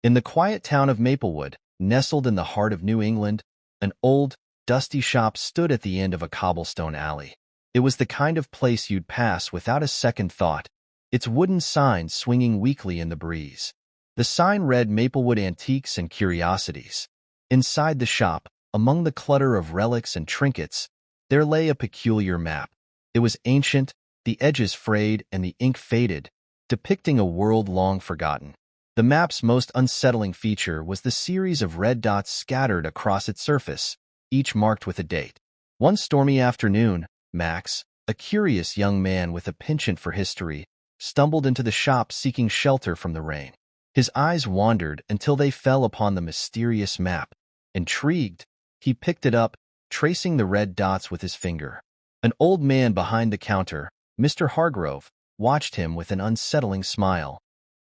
In the quiet town of Maplewood, nestled in the heart of New England, an old, dusty shop stood at the end of a cobblestone alley. It was the kind of place you'd pass without a second thought, its wooden sign swinging weakly in the breeze. The sign read Maplewood Antiques and Curiosities. Inside the shop, among the clutter of relics and trinkets, there lay a peculiar map. It was ancient, the edges frayed and the ink faded, depicting a world long forgotten. The map's most unsettling feature was the series of red dots scattered across its surface, each marked with a date. One stormy afternoon, Max, a curious young man with a penchant for history, stumbled into the shop seeking shelter from the rain. His eyes wandered until they fell upon the mysterious map. Intrigued, he picked it up, tracing the red dots with his finger. An old man behind the counter, Mr. Hargrove, watched him with an unsettling smile.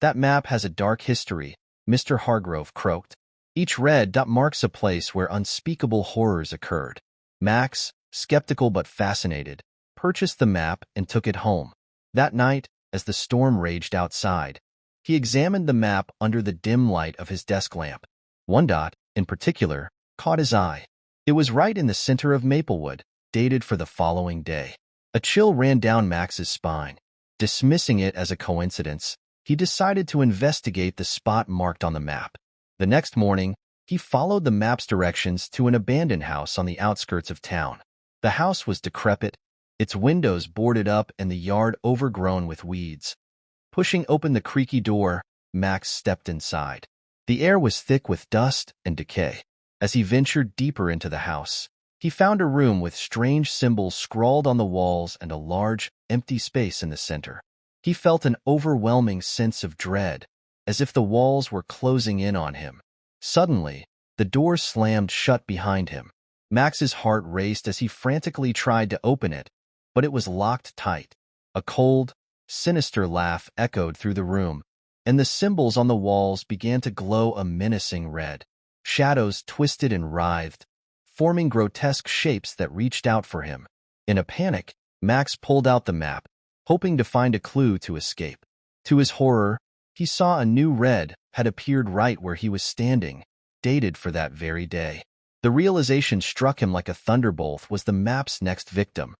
"That map has a dark history," Mr. Hargrove croaked. "Each red dot marks a place where unspeakable horrors occurred." Max, skeptical but fascinated, purchased the map and took it home. That night, as the storm raged outside, he examined the map under the dim light of his desk lamp. One dot, in particular, caught his eye. It was right in the center of Maplewood, dated for the following day. A chill ran down Max's spine. Dismissing it as a coincidence, he decided to investigate the spot marked on the map. The next morning, he followed the map's directions to an abandoned house on the outskirts of town. The house was decrepit, its windows boarded up and the yard overgrown with weeds. Pushing open the creaky door, Max stepped inside. The air was thick with dust and decay. As he ventured deeper into the house, he found a room with strange symbols scrawled on the walls and a large, empty space in the center. He felt an overwhelming sense of dread, as if the walls were closing in on him. Suddenly, the door slammed shut behind him. Max's heart raced as he frantically tried to open it, but it was locked tight. A cold, sinister laugh echoed through the room, and the symbols on the walls began to glow a menacing red. Shadows twisted and writhed, forming grotesque shapes that reached out for him. In a panic, Max pulled out the map, hoping to find a clue to escape. To his horror, he saw a new red had appeared right where he was standing, dated for that very day. The realization struck him like a thunderbolt was the map's next victim.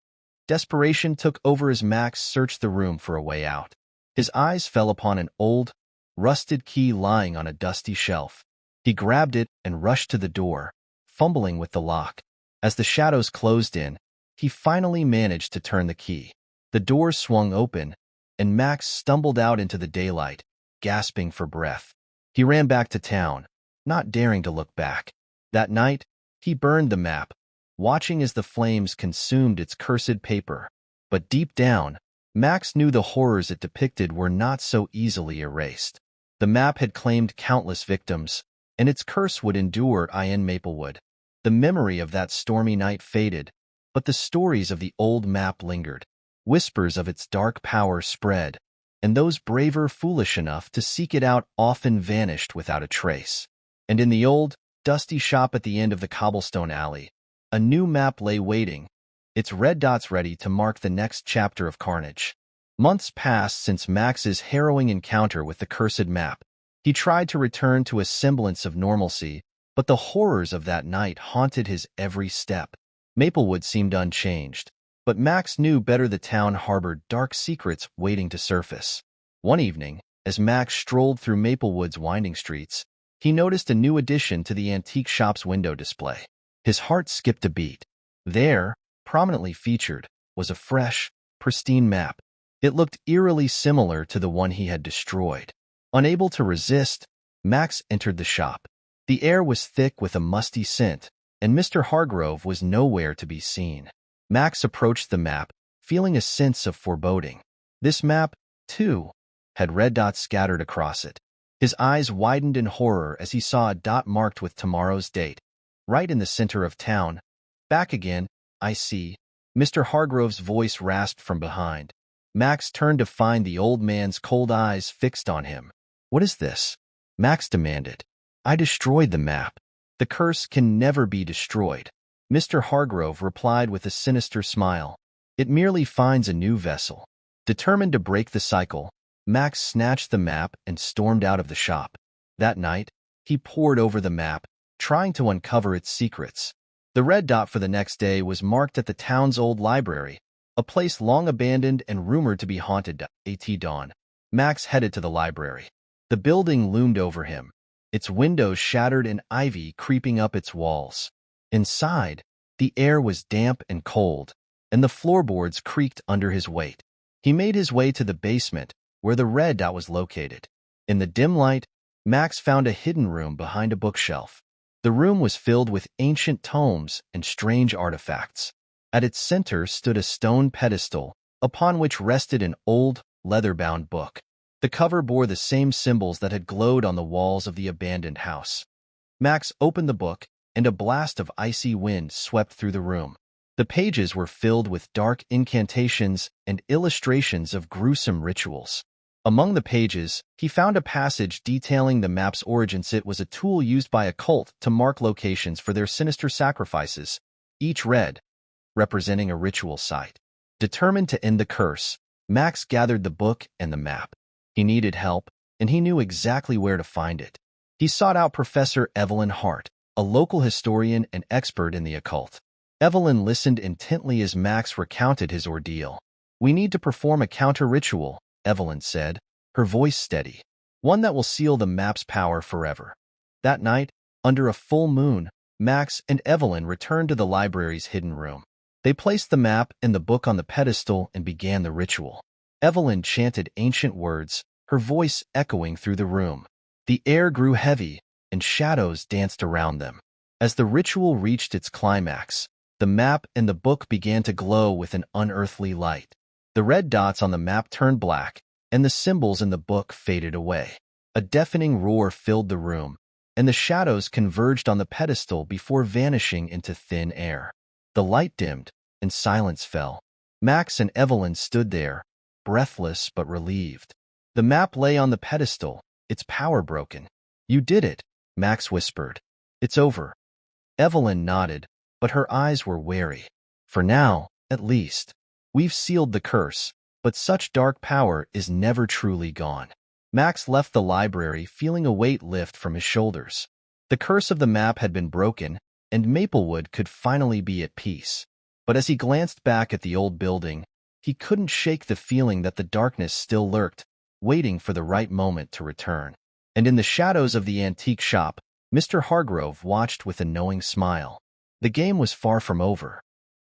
Desperation took over as Max searched the room for a way out. His eyes fell upon an old, rusted key lying on a dusty shelf. He grabbed it and rushed to the door, fumbling with the lock. As the shadows closed in, he finally managed to turn the key. The door swung open, and Max stumbled out into the daylight, gasping for breath. He ran back to town, not daring to look back. That night, he burned the map, watching as the flames consumed its cursed paper. But deep down, Max knew the horrors it depicted were not so easily erased. The map had claimed countless victims, and its curse would endure in Maplewood. The memory of that stormy night faded, but the stories of the old map lingered. Whispers of its dark power spread, and those braver foolish enough to seek it out often vanished without a trace. And in the old, dusty shop at the end of the cobblestone alley, a new map lay waiting, its red dots ready to mark the next chapter of carnage. Months passed since Max's harrowing encounter with the cursed map. He tried to return to a semblance of normalcy, but the horrors of that night haunted his every step. Maplewood seemed unchanged, but Max knew better. The town harbored dark secrets waiting to surface. One evening, as Max strolled through Maplewood's winding streets, he noticed a new addition to the antique shop's window display. His heart skipped a beat. There, prominently featured, was a fresh, pristine map. It looked eerily similar to the one he had destroyed. Unable to resist, Max entered the shop. The air was thick with a musty scent, and Mr. Hargrove was nowhere to be seen. Max approached the map, feeling a sense of foreboding. This map, too, had red dots scattered across it. His eyes widened in horror as he saw a dot marked with tomorrow's date, right in the center of town. "Back again, I see," Mr. Hargrove's voice rasped from behind. Max turned to find the old man's cold eyes fixed on him. "What is this?" Max demanded. "I destroyed the map. The curse can never be destroyed," Mr. Hargrove replied with a sinister smile. "It merely finds a new vessel." Determined to break the cycle, Max snatched the map and stormed out of the shop. That night, he pored over the map, trying to uncover its secrets. The red dot for the next day was marked at the town's old library, a place long abandoned and rumored to be haunted. At dawn, Max headed to the library. The building loomed over him, its windows shattered and ivy creeping up its walls. Inside, the air was damp and cold, and the floorboards creaked under his weight. He made his way to the basement, where the red dot was located. In the dim light, Max found a hidden room behind a bookshelf. The room was filled with ancient tomes and strange artifacts. At its center stood a stone pedestal, upon which rested an old, leather-bound book. The cover bore the same symbols that had glowed on the walls of the abandoned house. Max opened the book, and a blast of icy wind swept through the room. The pages were filled with dark incantations and illustrations of gruesome rituals. Among the pages, he found a passage detailing the map's origins. It was a tool used by a cult to mark locations for their sinister sacrifices, each red, representing a ritual site. Determined to end the curse, Max gathered the book and the map. He needed help, and he knew exactly where to find it. He sought out Professor Evelyn Hart, a local historian and expert in the occult. Evelyn listened intently as Max recounted his ordeal. "We need to perform a counter-ritual," Evelyn said, her voice steady. "One that will seal the map's power forever." That night, under a full moon, Max and Evelyn returned to the library's hidden room. They placed the map and the book on the pedestal and began the ritual. Evelyn chanted ancient words, her voice echoing through the room. The air grew heavy, and shadows danced around them. As the ritual reached its climax, the map and the book began to glow with an unearthly light. The red dots on the map turned black, and the symbols in the book faded away. A deafening roar filled the room, and the shadows converged on the pedestal before vanishing into thin air. The light dimmed, and silence fell. Max and Evelyn stood there, breathless but relieved. The map lay on the pedestal, its power broken. "You did it," Max whispered. "It's over." Evelyn nodded, but her eyes were wary. "For now, at least. We've sealed the curse, but such dark power is never truly gone." Max left the library feeling a weight lift from his shoulders. The curse of the map had been broken, and Maplewood could finally be at peace. But as he glanced back at the old building, he couldn't shake the feeling that the darkness still lurked, waiting for the right moment to return. And in the shadows of the antique shop, Mr. Hargrove watched with a knowing smile. The game was far from over.